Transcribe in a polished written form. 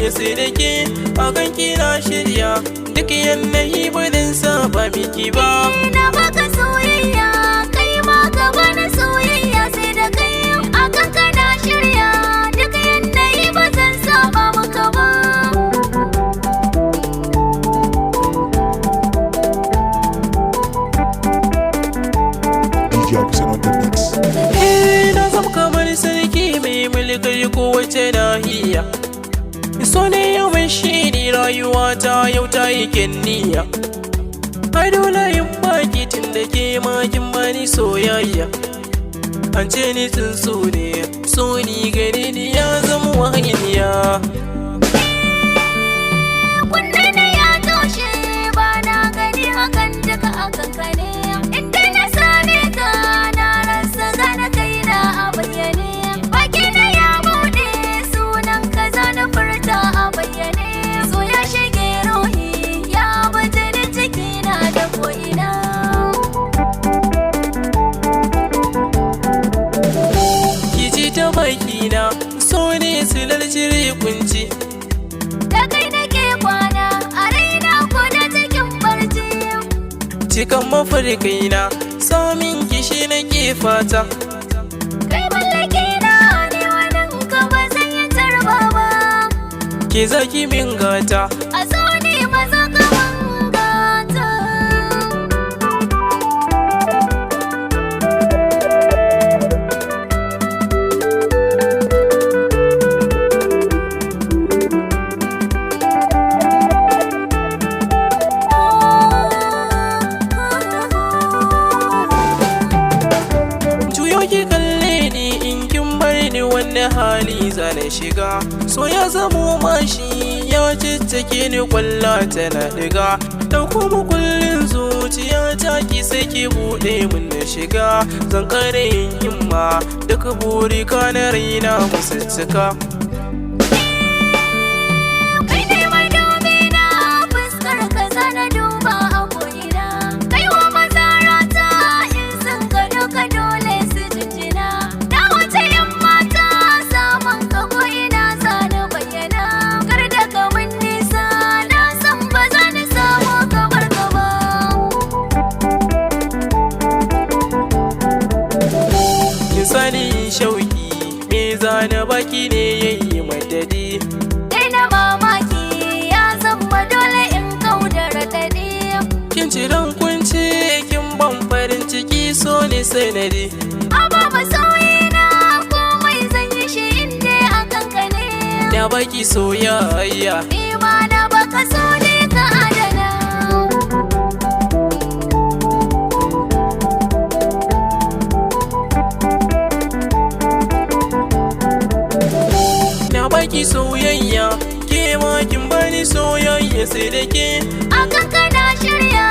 soyayya sai da ke akan kina shirya duk yanayi ba dan saba miki ba. Na baka soyayya kai ma ka bani soyayya sai da kai akan kana shirya duk yanayi ba zan saba maka ba. Na zama kamar sarki mai mulkar kowace nahiya, so ne yau mai shiri rayuwa ta yau ta yi kenniya. Ai dole yin baki tun da ke makin bani soyayya, an ce ni tun so ne so ni gare ni ya zama wahiniya. Kunne na ya toshe ba na gani hakan duka akan ka ne, inda na same ka na rasa gane kaina a bayyane. Baki na ya buɗe sunan ka zana furta a bayyane, so ya shige ruhi ya baje da cikina da ko'ina. Kici ta bakina so ne silar cire kunci, Da kai nake kwana a raina ko da cikin barci. cikan mafarkaina samin kishi nake fata. Kai mallake na ne wannan ka ba zan yi tarba ba. Ke zaki min gata A so ne maza ka mangata. juyo ki kalle ni in kin bar ni wani hali zana shiga. So ya zamo mashi ya ciccike ni kwalla tana diga, dauko mu kullin zuciya ta ki sai ki bude mun na shiga. Zan kare yin himma duk burika na raina musuttuka. Kai ne mai domina fuskar ka zana duba a ko'ina. Kai wa maza rata in sun gado ka dole su jinjina. Na wuce 'yan mata saman ka ko'ina zana bayyana. Kar da ka mun nisa na san ba za ni samu kamar ka ba. Kin sani shauki me zana baki ne yayi madadi. Daina mamaki ya zama dole in kauda raɗaɗi. Kin ci ran kunci kin ban farin ciki so ne sanadi. Amma masoyina komai zan yi shi inda a kanka ne. Na baki soyayya Ni ma na baka so ne ka adana. na baki soyayya, ke ma kin bani soyayya sai da ke A kanka na shirya